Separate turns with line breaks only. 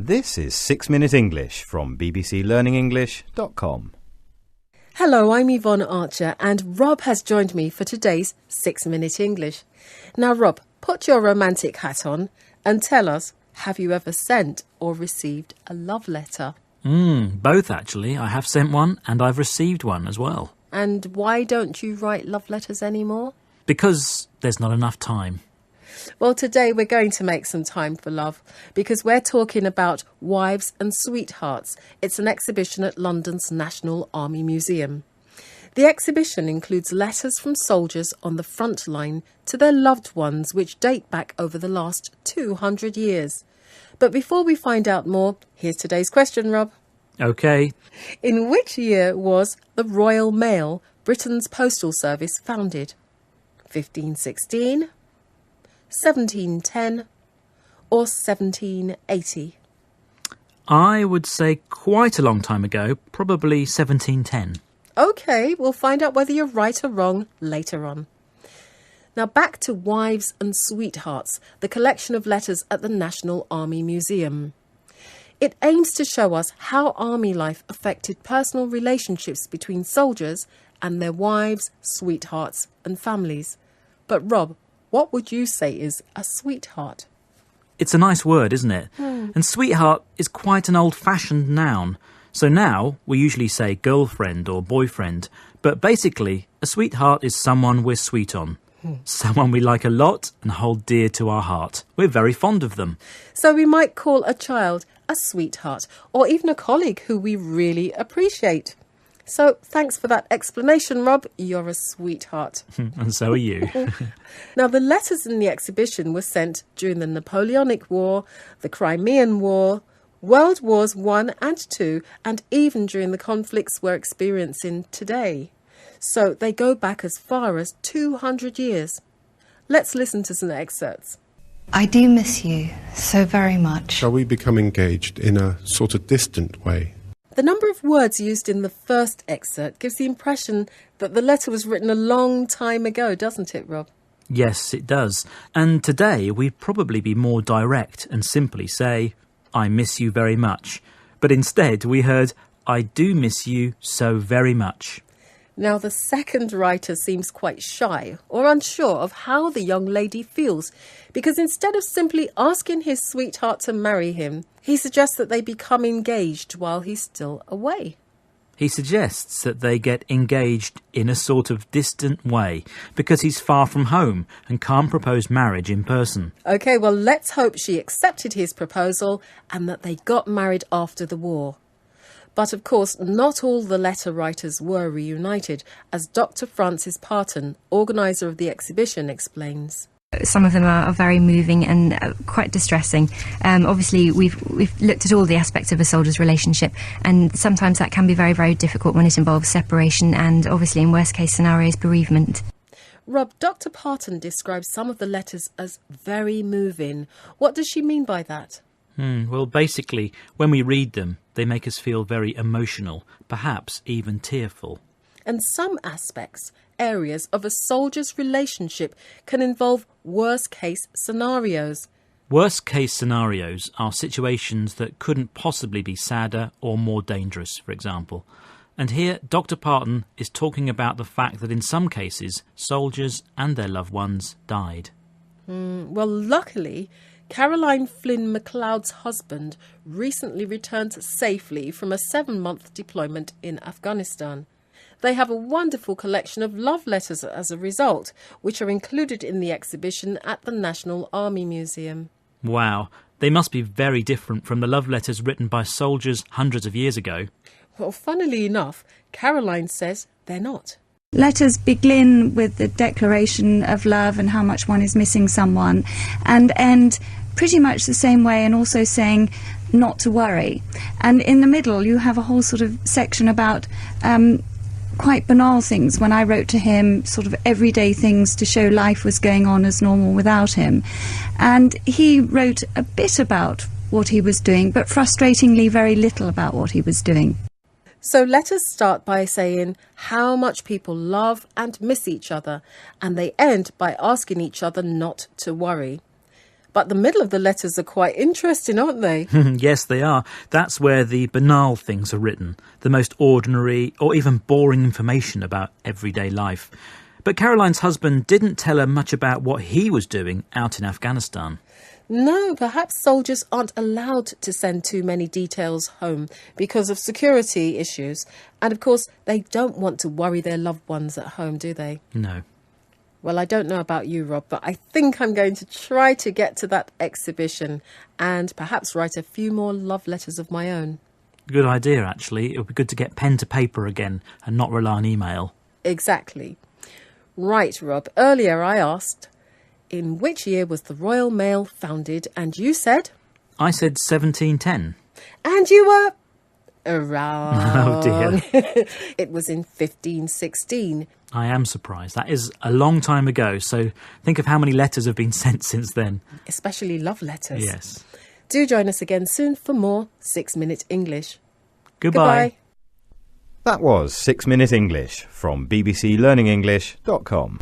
This is 6 Minute English from bbclearningenglish.com.
Hello, I'm Yvonne Archer and Rob has joined me for today's 6 Minute English. Now Rob, put your romantic hat on and tell us, have you ever sent or received a love letter?
Both actually. I have sent one and I've received one as well.
And why don't you write love letters anymore?
Because there's not enough time.
Well, today we're going to make some time for love because we're talking about Wives and Sweethearts. It's an exhibition at London's National Army Museum. The exhibition includes letters from soldiers on the front line to their loved ones which date back over the last 200 years. But before we find out more, here's today's question, Rob.
OK.
In which year was the Royal Mail, Britain's postal service, founded? 1516, 1710 or 1780?
I would say quite a long time ago, probably 1710.
OK, we'll find out whether you're right or wrong later on. Now back to Wives and Sweethearts, the collection of letters at the National Army Museum. It aims to show us how army life affected personal relationships between soldiers and their wives, sweethearts and families. But Rob, what would you say is a sweetheart?
It's a nice word, isn't it? And sweetheart is quite an old-fashioned noun. So now we usually say girlfriend or boyfriend. But basically, a sweetheart is someone we're sweet on. Someone we like a lot and hold dear to our heart. We're very fond of them.
So we might call a child a sweetheart or even a colleague who we really appreciate. So thanks for that explanation, Rob. You're a sweetheart.
And so are you.
Now, the letters in the exhibition were sent during the Napoleonic War, the Crimean War, World Wars I and II, and even during the conflicts we're experiencing today. So they go back as far as 200 years. Let's listen to some excerpts.
I do miss you so very much.
Shall we become engaged in a sort of distant way?
The number of words used in the first excerpt gives the impression that the letter was written a long time ago, doesn't it, Rob?
Yes, it does. And today we'd probably be more direct and simply say, I miss you very much. But instead we heard, I do miss you so very much.
Now, the second writer seems quite shy or unsure of how the young lady feels because instead of simply asking his sweetheart to marry him, he suggests that they become engaged while he's still away.
He suggests that they get engaged in a sort of distant way because he's far from home and can't propose marriage in person.
OK, well, let's hope she accepted his proposal and that they got married after the war. But of course, not all the letter writers were reunited, as Dr. Frances Parton, organiser of the exhibition, explains.
Some of them are very moving and quite distressing. Obviously, we've looked at all the aspects of a soldier's relationship, and sometimes that can be very, very difficult when it involves separation and, obviously, in worst-case scenarios, bereavement.
Rob, Dr. Parton describes some of the letters as very moving. What does she mean by that?
Well, basically, when we read them, they make us feel very emotional, perhaps even tearful.
And some areas of a soldier's relationship can involve worst-case scenarios.
Worst-case scenarios are situations that couldn't possibly be sadder or more dangerous, for example. And here, Dr. Parton is talking about the fact that in some cases, soldiers and their loved ones died.
Well, luckily, Caroline Flynn MacLeod's husband recently returned safely from a 7-month deployment in Afghanistan. They have a wonderful collection of love letters as a result, which are included in the exhibition at the National Army Museum.
Wow, they must be very different from the love letters written by soldiers hundreds of years ago.
Well, funnily enough, Caroline says they're not.
Letters begin with the declaration of love and how much one is missing someone, and end pretty much the same way and also saying not to worry. And in the middle you have a whole sort of section about quite banal things. When I wrote to him, sort of everyday things to show life was going on as normal without him. And he wrote a bit about what he was doing, but frustratingly very little about what he was doing.
So letters start by saying how much people love and miss each other, and they end by asking each other not to worry. But the middle of the letters are quite interesting, aren't they?
Yes, they are. That's where the banal things are written, the most ordinary or even boring information about everyday life. But Caroline's husband didn't tell her much about what he was doing out in Afghanistan.
No, perhaps soldiers aren't allowed to send too many details home because of security issues. And of course, they don't want to worry their loved ones at home, do they?
No.
Well, I don't know about you, Rob, but I think I'm going to try to get to that exhibition and perhaps write a few more love letters of my own.
Good idea, actually. It would be good to get pen to paper again and not rely on email.
Exactly. Right, Rob. Earlier I asked, in which year was the Royal Mail founded? And you said?
I said 1710.
And you were... wrong.
Oh, dear.
It was in 1516.
I am surprised. That is a long time ago, so think of how many letters have been sent since then.
Especially love letters.
Yes.
Do join us again soon for more 6 Minute English.
Goodbye.
Goodbye.
That was 6 Minute English from bbclearningenglish.com.